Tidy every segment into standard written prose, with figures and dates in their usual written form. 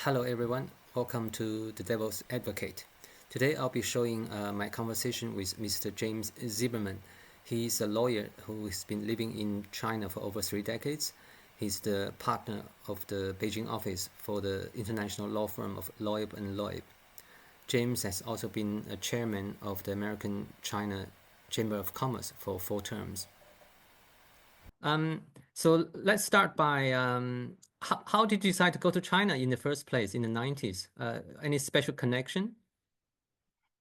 Hello everyone, welcome to The Devil's Advocate. Today I'll be showing my conversation with Mr. James Zimmerman. He's a lawyer who has been living in China for over 3 decades. He's the partner of the Beijing office for the international law firm of Loeb Loeb. James has also been a chairman of the American China Chamber of Commerce for 4 terms. So let's start by how did you decide to go to China in the first place in the 90s? Any special connection?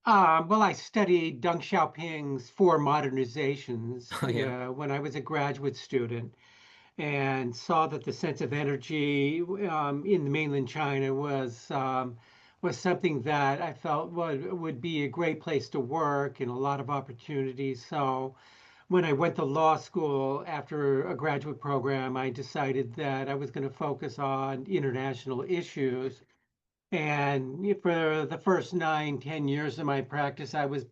Well, I studied Deng Xiaoping's four modernizations Yeah. when I was a graduate student and saw that the sense of energy in mainland China was something that I felt would be a great place to work and a lot of opportunities. So when I went to law school after a graduate program, I decided that I was going to focus on international issues. And for the first 9, 10 years of my practice, I was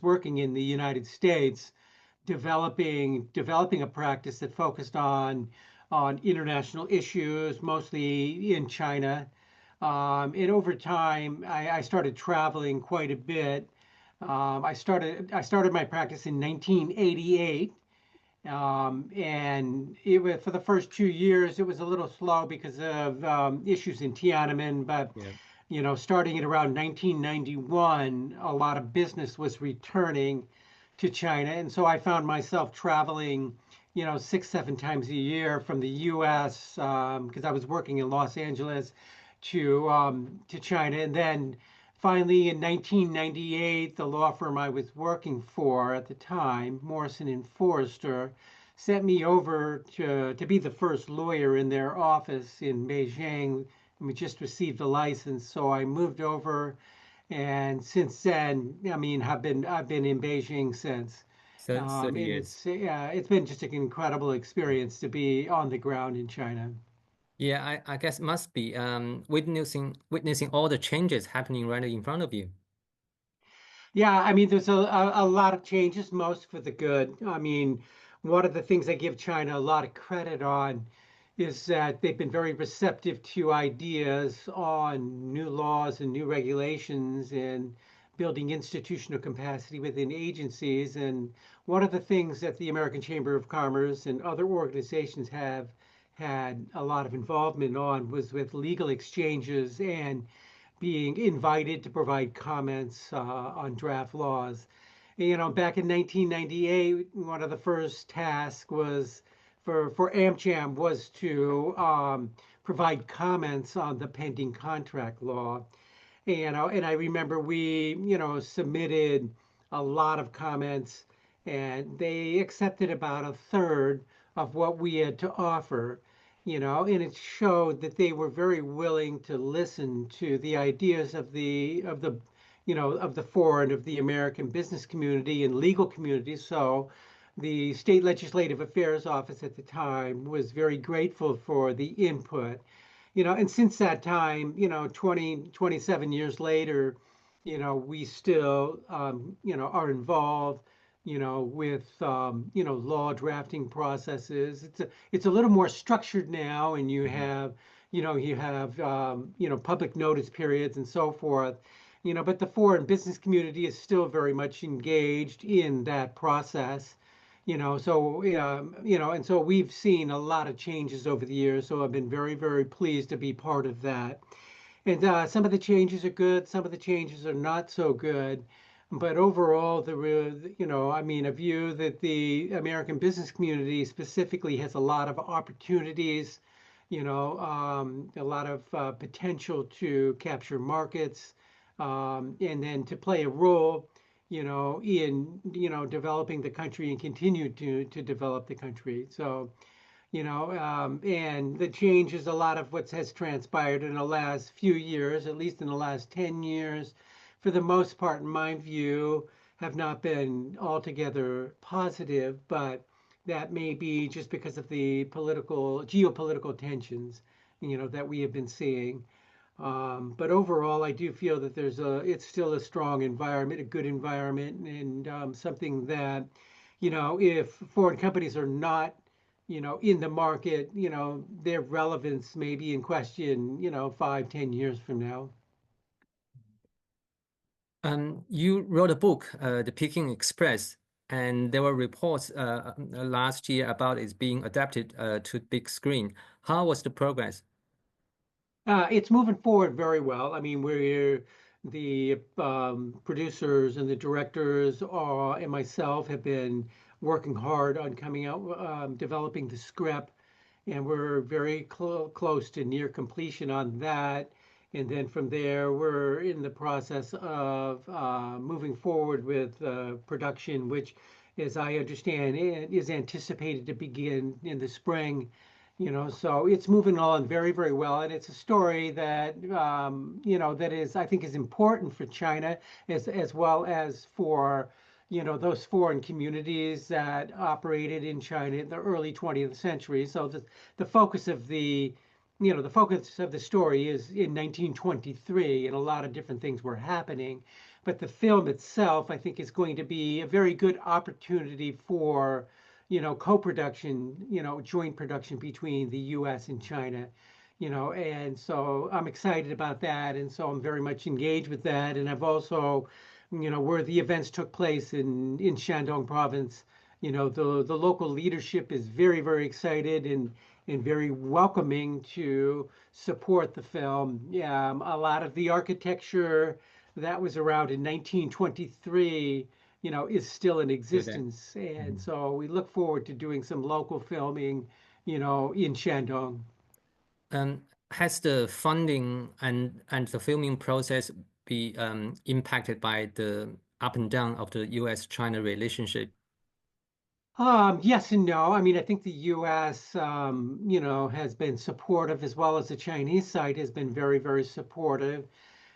working in the United States, developing a practice that focused on international issues, mostly in China. And over time, I started traveling quite a bit. I started my practice in 1988. And for the first 2 years, it was a little slow because of issues in Tiananmen. But Yeah. starting at around 1991, a lot of business was returning to China, and so I found myself traveling, 6, 7 times a year from the U.S. Because I was working in Los Angeles to China, and then finally in 1998, the law firm I was working for at the time, Morrison and Forrester, sent me over to be the first lawyer in their office in Beijing. And we just received a license, so I moved over, and since then, I've been in Beijing since. 30 And years. it's been just an incredible experience to be on the ground in China. Yeah, I guess must be witnessing all the changes happening right in front of you. Yeah, there's a lot of changes, most for the good. One of the things I give China a lot of credit on is that they've been very receptive to ideas on new laws and new regulations and building institutional capacity within agencies. And one of the things that the American Chamber of Commerce and other organizations have had a lot of involvement on was with legal exchanges and being invited to provide comments on draft laws. Back in 1998, one of the first tasks was for AmCham was to provide comments on the pending contract law. And I remember we, submitted a lot of comments, and they accepted about a third of what we had to offer. And it showed that they were very willing to listen to the ideas of the foreign, of the American business community and legal community. So the state legislative affairs office at the time was very grateful for the input. And since that time, 27 years later, we still, are involved, with, law drafting processes. It's a little more structured now, and you have public notice periods and so forth. But the foreign business community is still very much engaged in that process. And so we've seen a lot of changes over the years. So I've been very, very pleased to be part of that. And some of the changes are good, some of the changes are not so good. But overall, a view that the American business community specifically has a lot of opportunities, a lot of potential to capture markets, and then to play a role, in, developing the country and continue to develop the country. So, and the change is a lot of what has transpired in the last few years, at least in the last 10 years, for the most part, in my view, have not been altogether positive, but that may be just because of the geopolitical tensions, that we have been seeing. But overall, I do feel that it's still a strong environment, a good environment, and something that, if foreign companies are not in the market, their relevance may be in question, 5, 10 years from now. You wrote a book, The Peking Express, and there were reports last year about it being adapted to big screen. How was the progress? It's moving forward very well. I mean, the producers and the directors and myself have been working hard on coming out, developing the script, and we're very close to near completion on that. And then from there, we're in the process of moving forward with production, which, as I understand, is anticipated to begin in the spring. So it's moving on very, very well, and it's a story that that is, I think, is important for China as well as for those foreign communities that operated in China in the early 20th century. So the focus of the focus of the story is in 1923, and a lot of different things were happening. But the film itself, I think, is going to be a very good opportunity for co-production, joint production between the U.S. and China, and so I'm excited about that. And so I'm very much engaged with that. And I've also, where the events took place in Shandong province, the local leadership is very, very excited and very welcoming to support the film. Yeah, a lot of the architecture that was around in 1923 is still in existence. And so we look forward to doing some local filming, in Shandong. Has the funding and the filming process be impacted by the up and down of the U.S.-China relationship? Yes and no. I mean, I think the U.S., has been supportive as well as the Chinese side has been very, very supportive.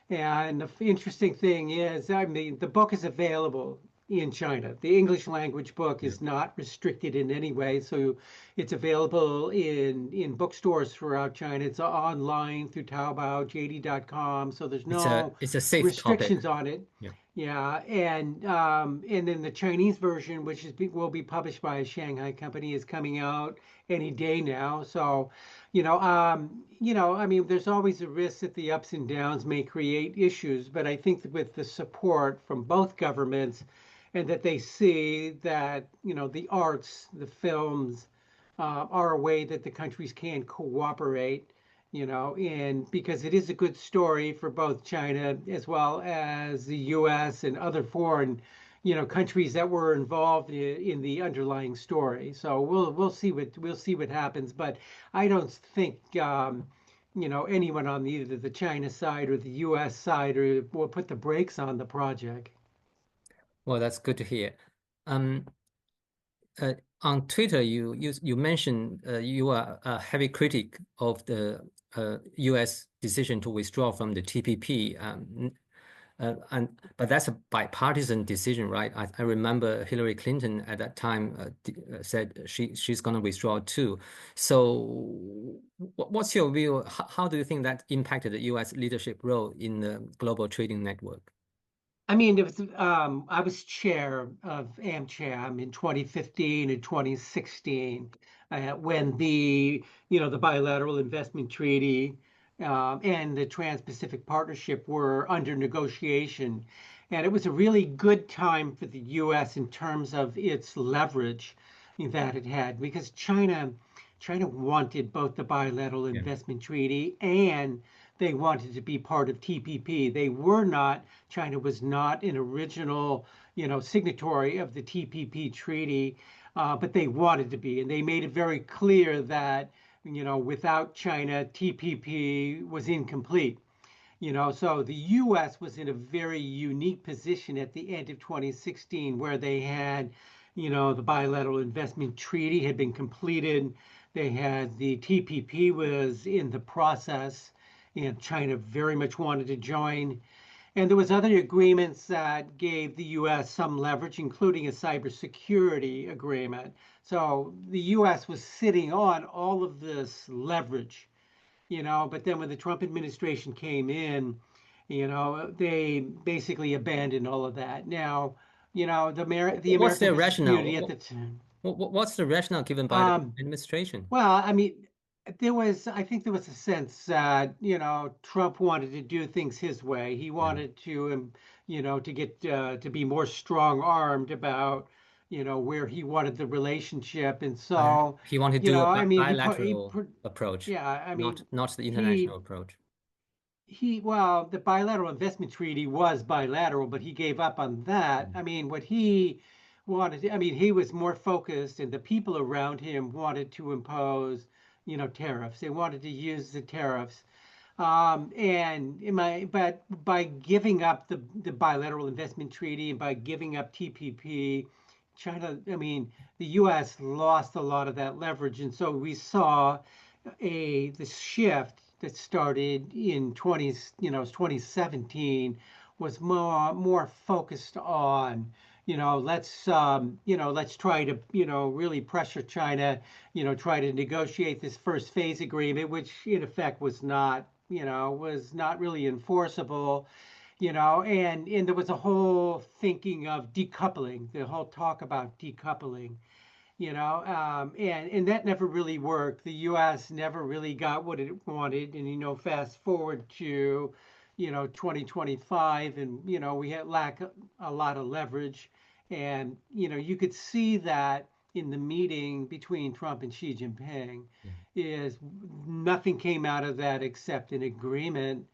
And the interesting thing is, I mean, the book is available in China. The English language book is not restricted in any way. So it's available in bookstores throughout China. It's online through Taobao, JD.com. So there's no It's a safe restrictions topic. on it. Yeah. Yeah, and then the Chinese version, which will be published by a Shanghai company, is coming out any day now. So, I mean, there's always a risk that the ups and downs may create issues, but I think that with the support from both governments, and that they see that the arts, the films, are a way that the countries can cooperate, and because it is a good story for both China as well as the U.S. and other foreign, countries that were involved in the underlying story. So we'll see what happens, but I don't think anyone on either the China side or the U.S. side will put the brakes on the project. Well, that's good to hear. Um, on Twitter, you mentioned you are a heavy critic of the U.S. decision to withdraw from the TPP. But that's a bipartisan decision, right? I remember Hillary Clinton at that time said she's going to withdraw too. So, what's your view? How do you think that impacted the U.S. leadership role in the global trading network? I mean, I was chair of AmCham in 2015 and 2016 when the bilateral investment treaty and the Trans-Pacific Partnership were under negotiation. And it was a really good time for the U.S. in terms of its leverage that it had, because China wanted both the bilateral Yeah. investment treaty and they wanted to be part of TPP. China was not an original, signatory of the TPP treaty, but they wanted to be. And they made it very clear that, without China, TPP was incomplete. So the U.S. was in a very unique position at the end of 2016 where they had, the bilateral investment treaty had been completed. They had the TPP was in the process, and China very much wanted to join. And there was other agreements that gave the U.S. some leverage, including a cybersecurity agreement. So the U.S. was sitting on all of this leverage, but then when the Trump administration came in, they basically abandoned all of that. Now, the What's their American business rationale? community at the time. What's the rationale given by the Um, administration? well, I mean, I think there was a sense that, Trump wanted to do things his way. He Yeah. wanted to, to get to be more strong-armed about, where he wanted the relationship. And so, He wanted to do a I mean, bilateral approach, yeah, I mean, not the international he approach. well, the bilateral investment treaty was bilateral, but he gave up on that. I mean, what he wanted, I mean, he was more focused, and the people around him wanted to impose, tariffs. They wanted to use the tariffs. But by giving up the bilateral investment treaty and by giving up TPP, China, I mean, the U.S. lost a lot of that leverage, and so we saw the shift that started in 2017 was more focused on, let's try to, really pressure China, try to negotiate this first phase agreement, which in effect was not really enforceable, and there was a whole thinking of decoupling, the whole talk about decoupling, and that never really worked. The U.S. never really got what it wanted, and fast forward to 2025, and we had lack a lot of leverage, and you could see that in the meeting between Trump and Xi Jinping, is nothing came out of that except an agreement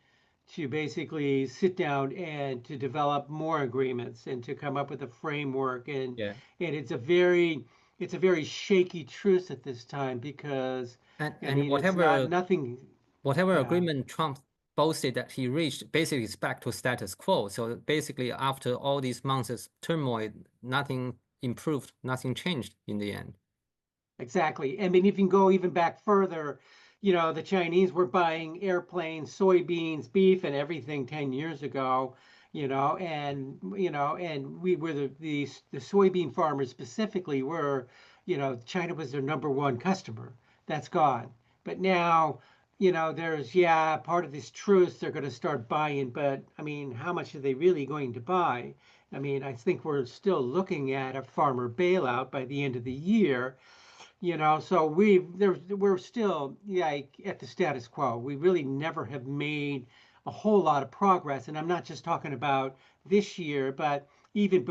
to basically sit down and to develop more agreements and to come up with a framework, and Yeah. it's a very shaky truce at this time because I And mean it's not nothing. whatever Yeah, agreement Trump boasted that he reached basically is back to status quo. So basically, after all these months of turmoil, nothing improved, nothing changed in the end. exactly. I mean, if you can go even back further, the Chinese were buying airplanes, soybeans, beef, and everything 10 years ago, and we were the soybean farmers specifically were, China was their number one customer. That's gone. But now, there's, yeah, part of this truce, they're going to start buying, but I mean, how much are they really going to buy? I mean, I think we're still looking at a farmer bailout by the end of the year, so we're still like at the status quo. We really never have made a whole lot of progress, and I'm not just talking about this year, but even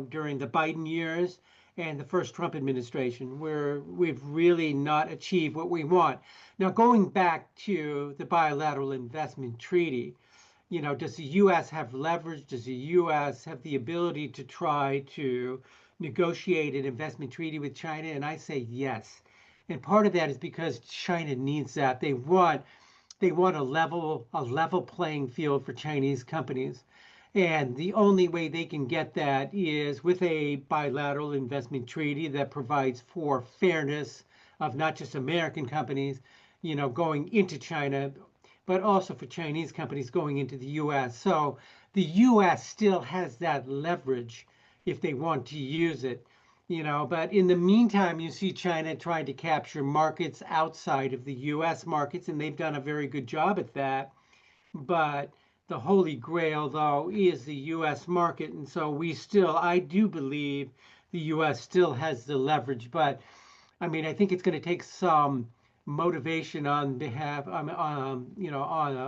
during the Biden years and the first Trump administration, where we've really not achieved what we want. Now, going back to the bilateral investment treaty, does the U.S. have leverage? Does the U.S. have the ability to try to negotiate an investment treaty with China? And I say yes. And part of that is because China needs that. They want a level playing field for Chinese companies. And the only way they can get that is with a bilateral investment treaty that provides for fairness of not just American companies, going into China, but also for Chinese companies going into the US. So the US still has that leverage if they want to use it. But in the meantime, you see China trying to capture markets outside of the US markets, and they've done a very good job at that. But the holy grail, though, is the US market. And so I do believe the US still has the leverage. But I mean, I think it's going to take some motivation on behalf,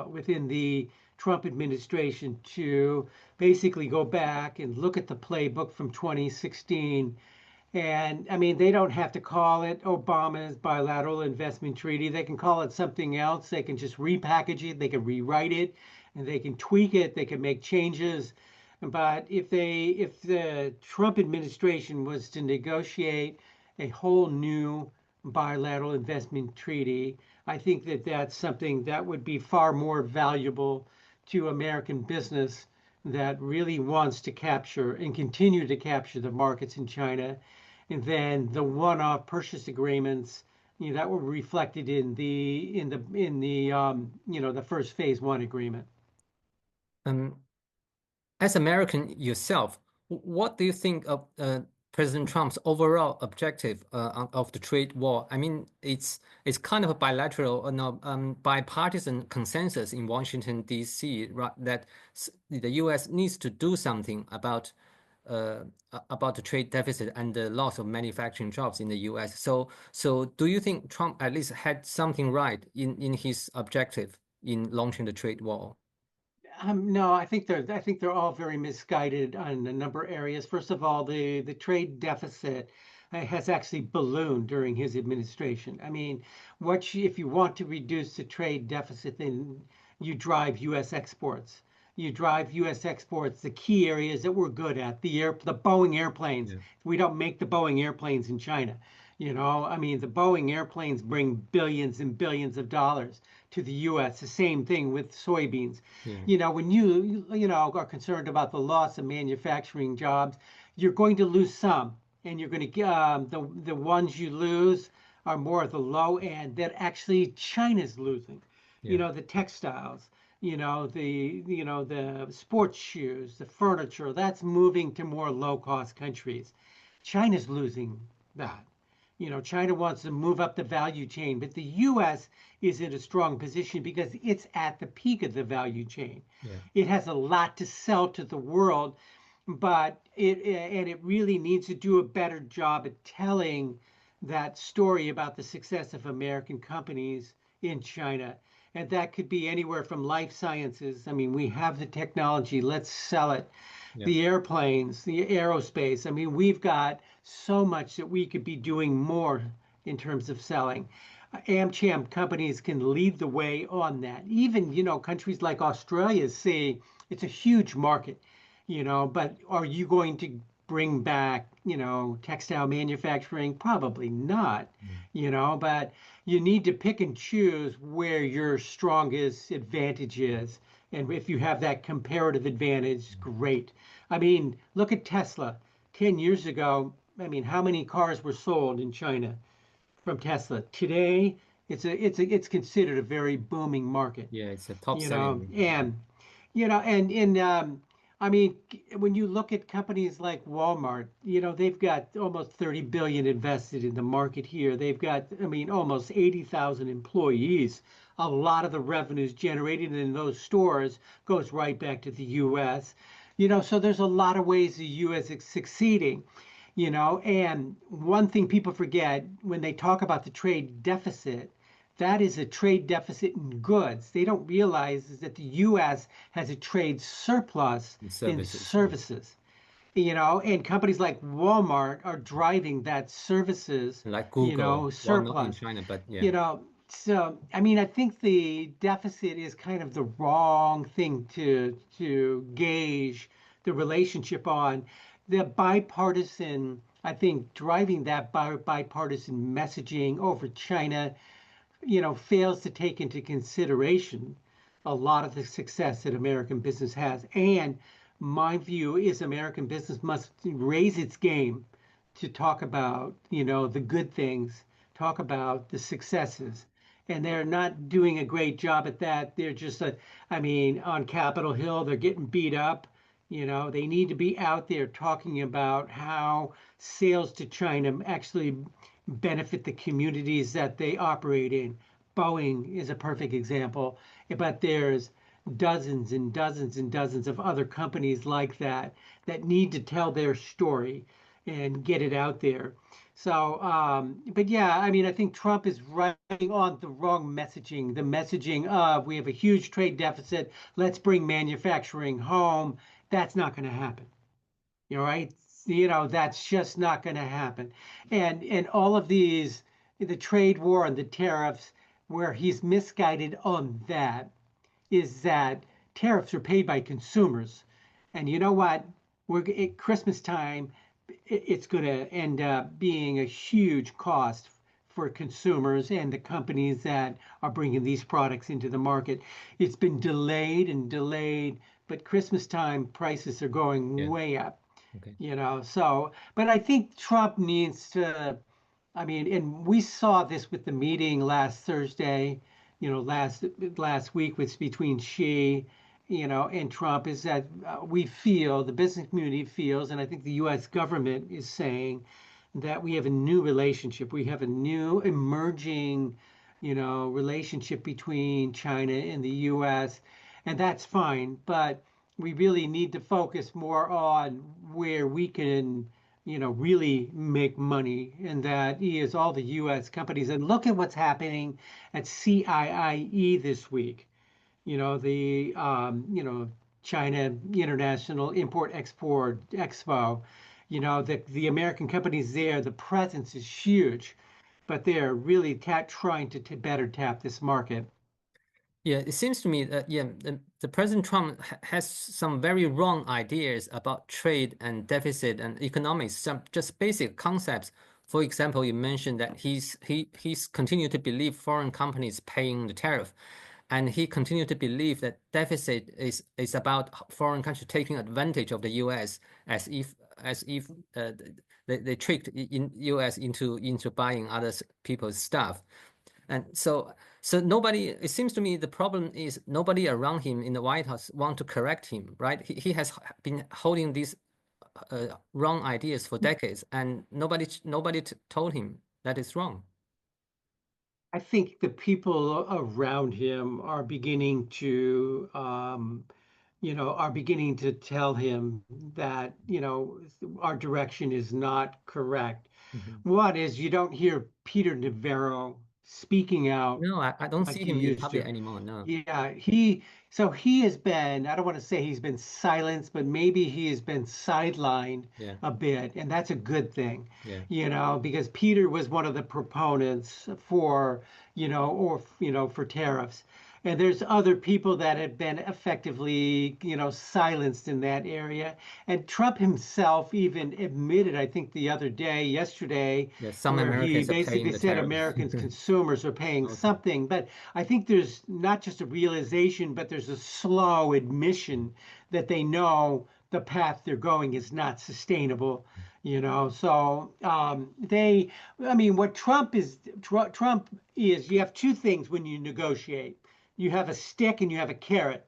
within the Trump administration to basically go back and look at the playbook from 2016. And I mean, they don't have to call it Obama's bilateral investment treaty. They can call it something else. They can just repackage it. They can rewrite it, and they can tweak it. They can make changes. But if the Trump administration was to negotiate a whole new bilateral investment treaty, I think that that's something that would be far more valuable to American business that really wants to capture and continue to capture the markets in China, and then the one-off purchase agreements, that were reflected in the first phase one agreement. Um, as American yourself, what do you think of President Trump's overall objective of the trade war? I mean, it's kind of a bilateral, no, bipartisan consensus in Washington, D.C., right, that the U.S. needs to do something about about the trade deficit and the loss of manufacturing jobs in the U.S. So do you think Trump at least had something right in his objective in launching the trade war? No, I think they're all very misguided on a number of areas. First of all, the trade deficit has actually ballooned during his administration. I mean, if you want to reduce the trade deficit, then you drive U.S. exports. You drive U.S. exports, the key areas that we're good at, the Boeing airplanes. Yeah. We don't make the Boeing airplanes in China. I mean, the Boeing airplanes bring billions and billions of dollars to the U.S. The same thing with soybeans. Yeah. When you are concerned about the loss of manufacturing jobs, you're going to lose some, and you're going to the ones you lose are more of the low end that actually China's losing. Yeah. The textiles, the sports shoes, the furniture, that's moving to more low-cost countries. China's losing that. China wants to move up the value chain, but the U.S. is in a strong position because it's at the peak of the value chain. Yeah. It has a lot to sell to the world, but it really needs to do a better job at telling that story about the success of American companies in China. And that could be anywhere from life sciences. I mean, we have the technology, let's sell it. Yeah. The airplanes, the aerospace. I mean, we've got so much that we could be doing more in terms of selling. AmCham companies can lead the way on that. Even, countries like Australia see it's a huge market, but are you going to bring back, textile manufacturing? Probably not, but you need to pick and choose where your strongest advantage is. And if you have that comparative advantage, great. I mean, look at Tesla. 10 years ago, I mean, how many cars were sold in China from Tesla? Today, it's considered a very booming market. Yeah, it's a top You know, selling. and and I mean, when you look at companies like Walmart, they've got almost 30 billion invested in the market here. They've got, I mean, almost 80,000 employees. A lot of the revenues generated in those stores goes right back to the U.S. So there's a lot of ways the U.S. is succeeding. And one thing people forget when they talk about the trade deficit, that is a trade deficit in goods. They don't realize is that the U.S. has a trade surplus in services. And companies like Walmart are driving that services, like Google, well, not in surplus. China, but yeah. So I mean, I think the deficit is kind of the wrong thing to gauge the relationship on. The bipartisan, I think, driving that bipartisan messaging over China, fails to take into consideration a lot of the success that American business has. And my view is American business must raise its game to talk about, the good things, talk about the successes. And they're not doing a great job at that. They're just, I mean, on Capitol Hill, they're getting beat up. They need to be out there talking about how sales to China actually benefit the communities that they operate in. Boeing is a perfect example, but there's dozens and dozens and dozens of other companies like that that need to tell their story and get it out there. So, but yeah, I mean, I think Trump is running on the wrong messaging. The messaging of we have a huge trade deficit, let's bring manufacturing home. That's not going to happen. Right? That's just not going to happen. And all of these, the trade war and the tariffs, where he's misguided on that, is that tariffs are paid by consumers. And you know what? We're at Christmas time, it's going to end up being a huge cost for consumers and the companies that are bringing these products into the market. It's been delayed and delayed, but Christmas time prices are going way up. Okay. So, but I think Trump needs to, I mean, and we saw this with the meeting last Thursday, last week was between Xi, and Trump, is that we feel, the business community feels, and I think the U.S. government is saying that we have a new relationship. We have a new emerging, relationship between China and the U.S., and that's fine. But we really need to focus more on where we can, really make money, and that is all the U.S. companies. And look at what's happening at CIIE this week. China International Import Export Expo. The American companies there, the presence is huge, but they're really trying to better tap this market. Yeah, it seems to me that the President Trump has some very wrong ideas about trade and deficit and economics, some just basic concepts. For example, you mentioned that he's continued to believe foreign companies paying the tariff, and he continued to believe that deficit is about foreign countries taking advantage of the U.S. as if they tricked in U.S. into buying other people's stuff. And so nobody, it seems to me the problem is nobody around him in the White House want to correct him, right? He has been holding these wrong ideas for decades, and nobody told him that it's wrong. I think the people around him are beginning to, tell him that, our direction is not correct. One is you don't hear Peter Navarro speaking out No, I don't like see you him in used public to. anymore. No. Yeah, he has been, I don't want to say he's been silenced, but maybe he has been sidelined Yeah. a bit, and that's a good thing, Yeah. because Peter was one of the proponents for, for tariffs. And there's other people that have been effectively, silenced in that area. And Trump himself even admitted, I think yesterday, Yeah. Some where he Americans are paying basically the said tariff. Americans consumers are paying Okay. something. But I think there's not just a realization, but there's a slow admission that they know the path they're going is not sustainable. So what Trump is, you have two things when you negotiate. You have a stick and you have a carrot.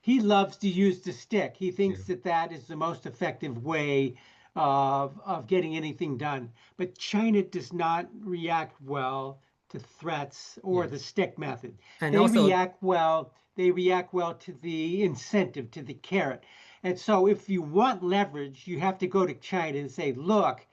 He loves to use the stick. He Yeah. thinks that is the most effective way of getting anything done. But China does not react well to threats or Yeah. the stick method. And They also, react well. They react well to the incentive, to the carrot. And so if you want leverage, you have to go to China and say, look,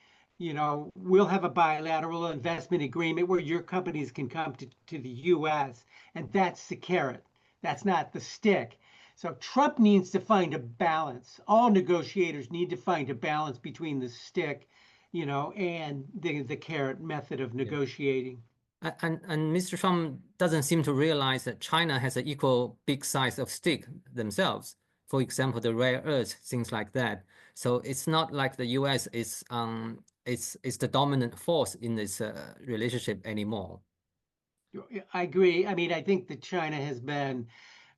we'll have a bilateral investment agreement where your companies can come to the US, and that's the carrot. That's not the stick. So Trump needs to find a balance. All negotiators need to find a balance between the stick, and the carrot method of yeah. negotiating. And Mr. Trump doesn't seem to realize that China has an equal big size of stick themselves. For example, the rare earths, things like that. So it's not like the U.S. is the dominant force in this relationship anymore. I agree. I think that China has been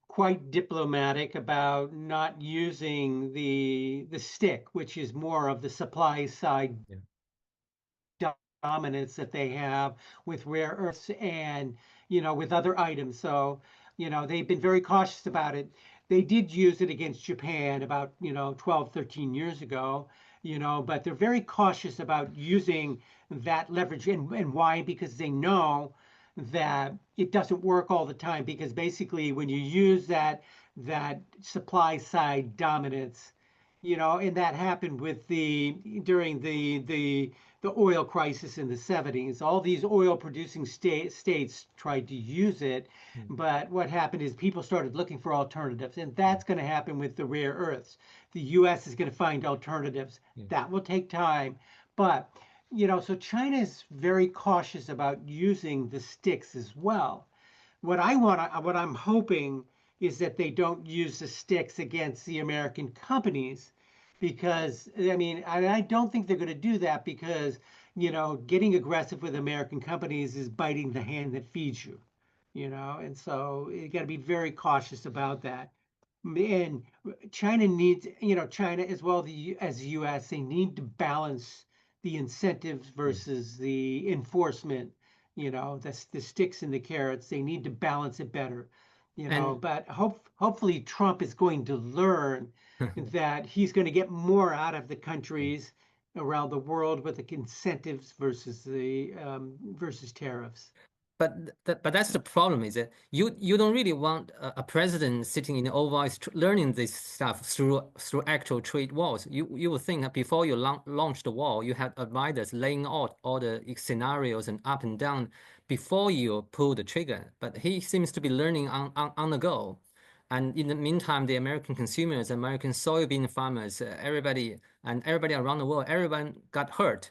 quite diplomatic about not using the stick, which is more of the supply side Yeah. dominance that they have with rare earths and with other items. So they've been very cautious about it. They did use it against Japan about 12, 13 years ago, but they're very cautious about using that leverage. And why? Because they know that it doesn't work all the time, because basically when you use that supply side dominance, and that happened with during the oil crisis in the 70s. All these oil producing states tried to use it, but what happened is people started looking for alternatives, and that's going to happen with the rare earths. The US is going to find alternatives. Yeah. That will take time, but so China is very cautious about using the sticks as well. What I'm hoping is that they don't use the sticks against the American companies, because I don't think they're going to do that, because getting aggressive with American companies is biting the hand that feeds you, and so you got to be very cautious about that. And China needs, China as well as the US, they need to balance the incentives Yeah. versus the enforcement, the sticks and the carrots. They need to balance it better, And but hopefully Trump is going to learn that he's going to get more out of the yeah. countries around the world with the incentives versus the versus tariffs. but that's the problem, is that you don't really want a president sitting in the Oval Office learning this stuff through actual trade wars. You would think that before you launch the war, you have advisors laying out all the scenarios and up and down before you pull the trigger. But he seems to be learning on the go. And in the meantime, the American consumers, American soybean farmers, everybody around the world, everyone got hurt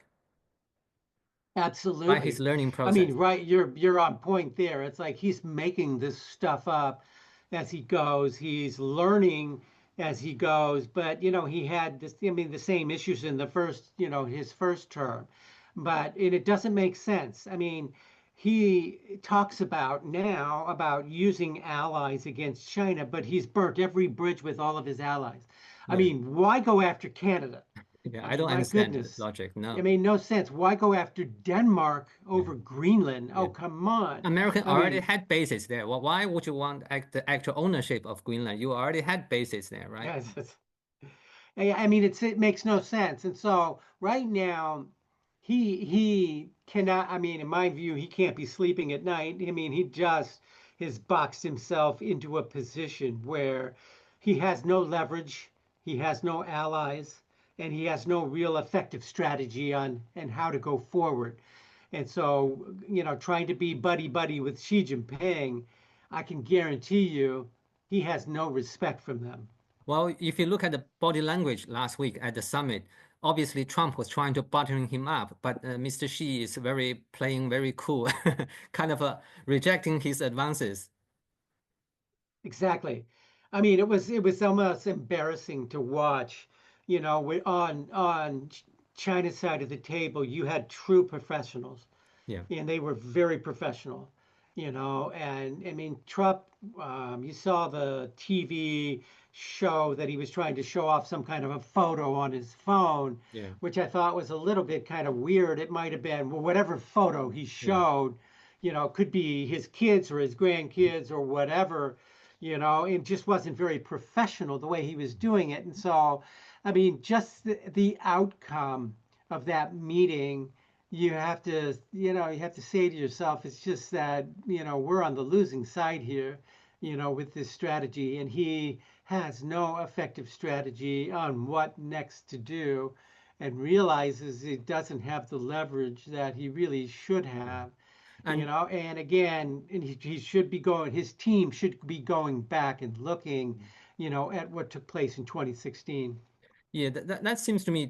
by his Absolutely. learning I process. mean, right, you're on point there. It's like he's making this stuff up as he goes. He's learning as he goes. But, he had this, I mean, the same issues in the first, his first term. And it doesn't make sense. I mean, he talks about now about using allies against China, but he's burnt every bridge with all of his allies. I Yeah. mean, why go after Canada? Yeah, I I mean, don't my understand the goodness. logic. It No. made no sense. Why go after Denmark over Greenland? Yeah. Oh, come on. American I already mean, had bases there. Well, why would you want the actual ownership of Greenland? You already had bases there, right? yes, I mean, it makes no sense. And so right now, he cannot. I mean, in my view, he can't be sleeping at night. I mean, he just has boxed himself into a position where he has no leverage, he has no allies, and he has no real effective strategy on and how to go forward. And so, trying to be buddy buddy with Xi Jinping, I can guarantee you, he has no respect from them. Well, if you look at the body language last week at the summit, obviously Trump was trying to buttering him up, but Mr. Xi is playing very cool, kind of rejecting his advances. Exactly. I mean, it was almost embarrassing to watch. On China's side of the table, you had true professionals, Yeah. and they were very professional. And I mean, Trump. You saw the TV show that he was trying to show off some kind of a photo on his phone, Yeah. which I thought was a little bit kind of weird. It might have been, well, whatever photo he Yeah. showed, could be his kids or his grandkids or whatever. It just wasn't very professional the way he was doing it. And so, I mean, just the outcome of that meeting, you have to say to yourself, it's just that, we're on the losing side here, with this strategy. And he has no effective strategy on what next to do and realizes he doesn't have the leverage that he really should have. And And again, he should be going, his team should be going back and looking, at what took place in 2016. yeah, that seems to me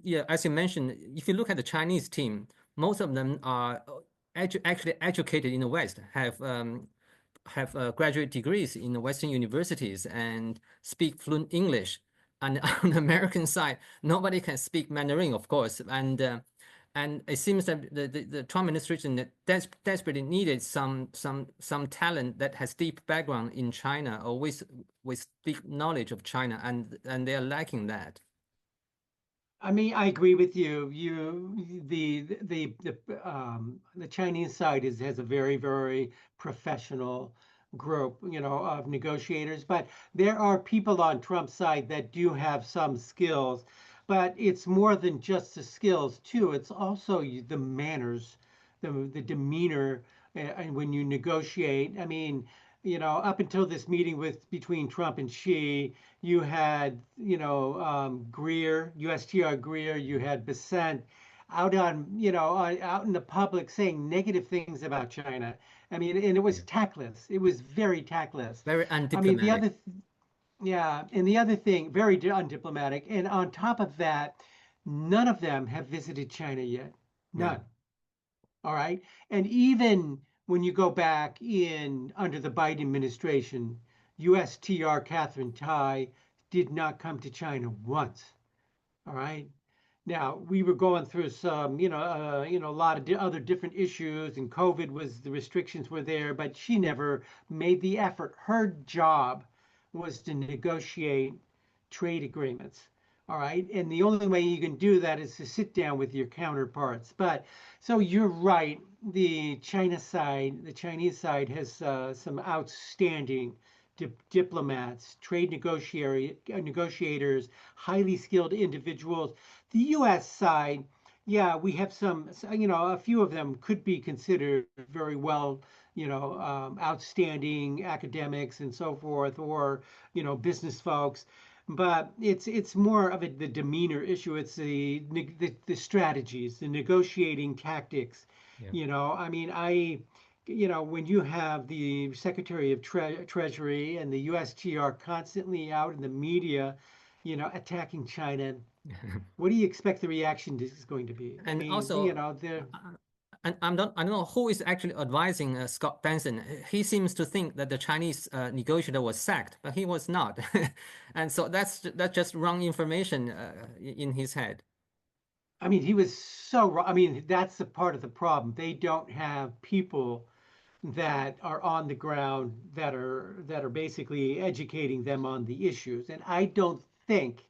yeah, as you mentioned, if you look at the Chinese team, most of them are actually educated in the West, have graduate degrees in the Western universities and speak fluent English. And on the American side, nobody can speak Mandarin, of course. And it seems that the Trump administration that desperately needed some talent that has deep background in China or with deep knowledge of China, and they are lacking that. I mean, I agree with you. The Chinese side has a very, very professional group, of negotiators, but there are people on Trump's side that do have some skills, but it's more than just the skills too. It's also the manners, the demeanor, and when you negotiate. I mean, up until this meeting between Trump and Xi, you had, Greer, USTR Greer, you had Bissent out in the public saying negative things about China. I mean, and it was Yeah. tactless. It was very tactless. Very I mean, undiplomatic. yeah, and the other thing, very undiplomatic. And on top of that, none of them have visited China yet. Yeah. None. All right. And even when you go back in under the Biden administration, USTR Catherine Tai did not come to China once. All right. Now we were going through some, a lot of other different issues, and COVID was the restrictions were there, but she never made the effort. Her job was to negotiate trade agreements. All right. And the only way you can do that is to sit down with your counterparts. But so you're right. The Chinese side has some outstanding diplomats, trade negotiators, highly skilled individuals. The U.S. side, Yeah, we have some, a few of them could be considered very well, outstanding academics and so forth, or, business folks. But it's more of the demeanor issue. It's the strategies, the negotiating tactics. Yeah. I mean, when you have the Secretary of Treasury and the USTR constantly out in the media, attacking China, what do you expect the reaction is going to be? I And mean, also, they're, and I don't know who is actually advising Scott Benson. He seems to think that the Chinese negotiator was sacked, but he was not. And so that's just wrong information in his head. I mean, he was so wrong. I mean, that's the part of the problem. They don't have people that are on the ground that are basically educating them on the issues. And I don't think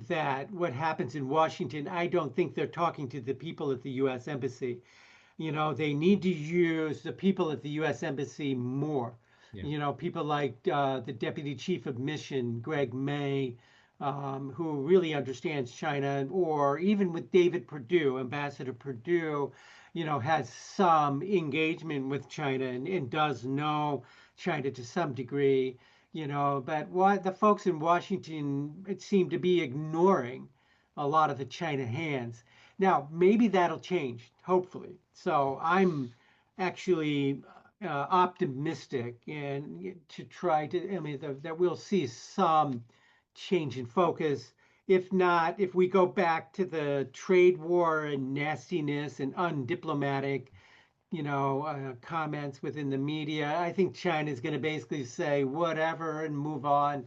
that what happens in Washington, I don't think they're talking to the people at the U.S. Embassy. They need to use the people at the U.S. Embassy more. Yeah. People like the Deputy Chief of Mission, Greg May, who really understands China, or even with David Perdue, Ambassador Perdue, has some engagement with China and does know China to some degree. But what the folks in Washington it seem to be ignoring a lot of the China hands. Now, maybe that'll change, hopefully. So I'm actually optimistic and to try to, I mean, that we'll see some change in focus. If not, if we go back to the trade war and nastiness and undiplomatic, comments within the media, I think China is going to basically say whatever and move on.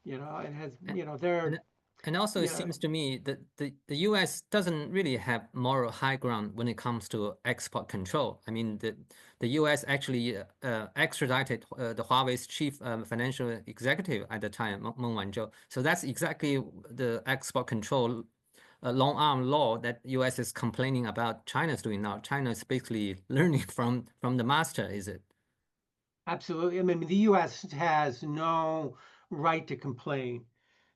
It has, they're, And and also, it you know, seems to me that the U.S. doesn't really have moral high ground when it comes to export control. I mean, the U.S. actually extradited the Huawei's chief financial executive at the time, Meng Wanzhou. So that's exactly the export control long arm law that U.S. is complaining about China's doing now. China is basically learning from the master, is it? absolutely. I mean, the U.S. has no right to complain,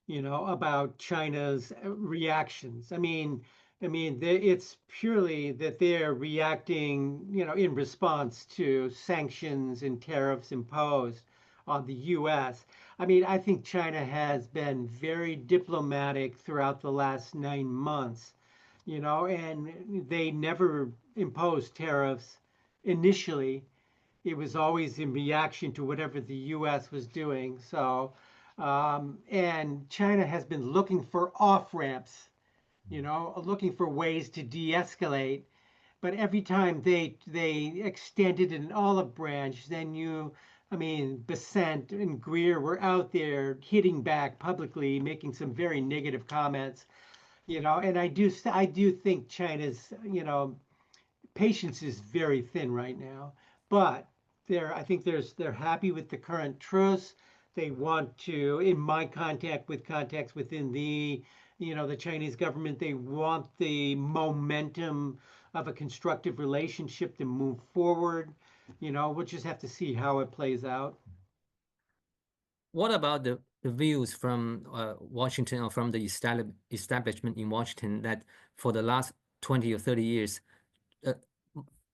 about China's reactions. It's purely that they're reacting, in response to sanctions and tariffs imposed on the U.S. I mean, I think China has been very diplomatic throughout the last 9 months, and they never imposed tariffs initially. It was always in reaction to whatever the U.S. was doing. So, and China has been looking for off ramps, looking for ways to de-escalate. But every time they extended an olive branch, then Besant and Greer were out there hitting back publicly, making some very negative comments. And I do think China's patience is very thin right now, but I think they're happy with the current truce. They want to, in my contacts within the Chinese government, they want the momentum of a constructive relationship to move forward. We'll just have to see how it plays out. What about the views from Washington or from the establishment in Washington that for the last 20 or 30 years, uh,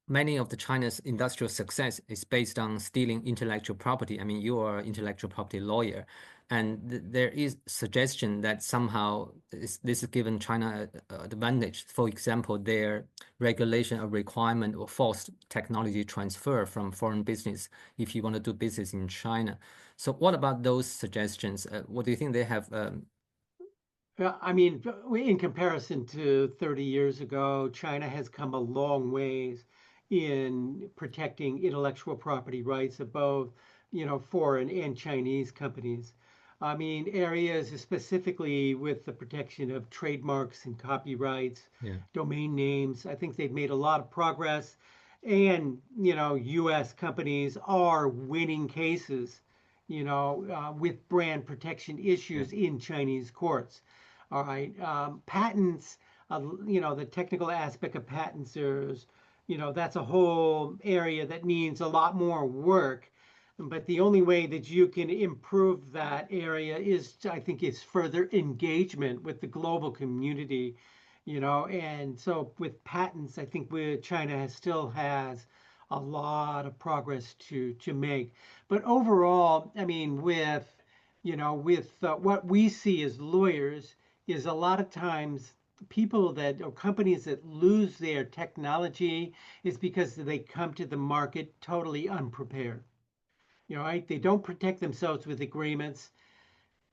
many of the China's industrial success is based on stealing intellectual property. I mean, you are an intellectual property lawyer, and there is suggestion that somehow this is given China advantage. For example, their regulation or requirement or forced technology transfer from foreign business if you want to do business in China. So what about those suggestions? What do you think they have? In comparison to 30 years ago, China has come a long ways in protecting intellectual property rights of both, foreign and Chinese companies. I mean, areas specifically with the protection of trademarks and copyrights, Yeah. domain names. I think they've made a lot of progress. And, U.S. companies are winning cases, with brand protection Yeah. issues in Chinese courts. All right. Patents, the technical aspect of patents, that's a whole area that needs a lot more work. But the only way that you can improve that area is, I think, is further engagement with the global community. And so with patents, I think China still has a lot of progress to make. But overall, I mean, with what we see as lawyers is a lot of times people that or companies that lose their technology is because they come to the market totally unprepared. Right? They don't protect themselves with agreements.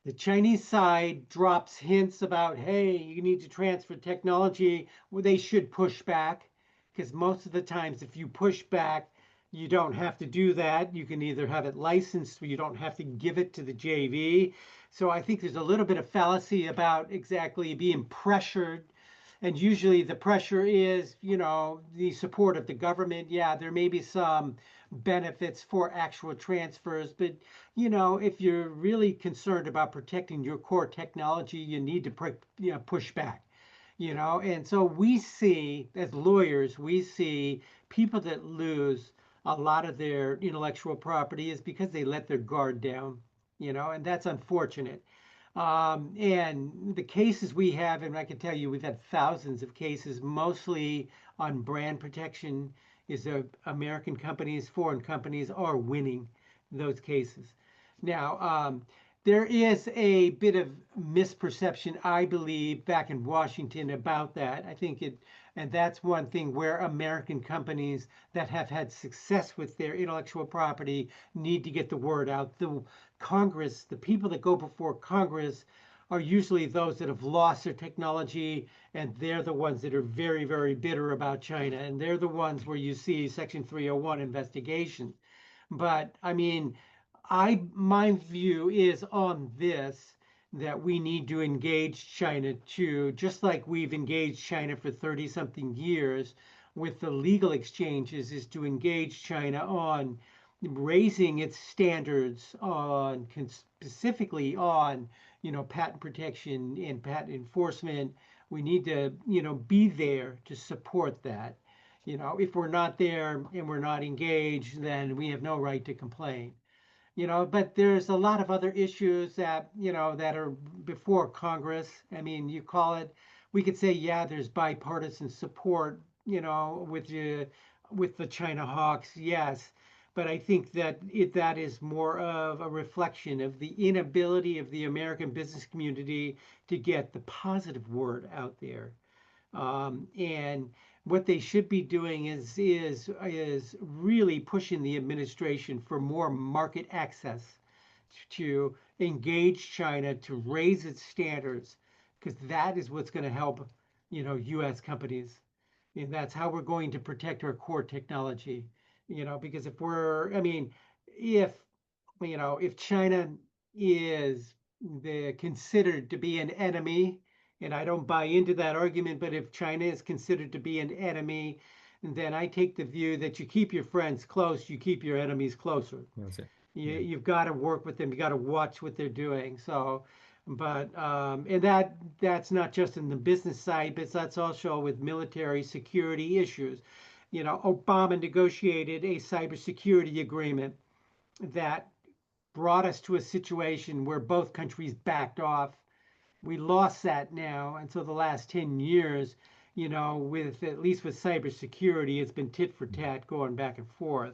The Chinese side drops hints about, hey, you need to transfer technology. Well, they should push back because most of the times, if you push back, you don't have to do that. You can either have it licensed or you don't have to give it to the JV. So I think there's a little bit of fallacy about exactly being pressured. And usually the pressure is, the support of the government. Yeah, there may be some benefits for actual transfers, but if you're really concerned about protecting your core technology, you need to push back. And so we see, as lawyers, we see people that lose a lot of their intellectual property is because they let their guard down, and that's unfortunate. And the cases we have, and I can tell you, we've had thousands of cases, mostly on brand protection, is American companies, foreign companies are winning those cases. Now, there is a bit of misperception, I believe, back in Washington about that. I think and that's one thing where American companies that have had success with their intellectual property need to get the word out. The Congress, the people that go before Congress are usually those that have lost their technology, and they're the ones that are very, very bitter about China. And they're the ones where you see Section 301 investigations. But I mean, my view is on this that we need to engage China too, just like we've engaged China for 30 something years with the legal exchanges, is to engage China on raising its standards on specifically on patent protection and patent enforcement. We need to be there to support that. If we're not there and we're not engaged, then we have no right to complain. But there's a lot of other issues that that are before Congress. I mean, we could say, yeah, there's bipartisan support with the China hawks, yes. But I think that that is more of a reflection of the inability of the American business community to get the positive word out there. And what they should be doing is really pushing the administration for more market access to engage China to raise its standards, because that is what's going to help U.S. companies. And that's how we're going to protect our core technology. Because if China is considered to be an enemy, and I don't buy into that argument, but if China is considered to be an enemy, then I take the view that you keep your friends close, you keep your enemies closer. That's it. You've got to work with them. You got to watch what they're doing. So, but and that's not just in the business side, but that's also with military security issues. Obama negotiated a cybersecurity agreement that brought us to a situation where both countries backed off. We lost that now, and so the last 10 years, with at least with cybersecurity, it's been tit for tat going back and forth.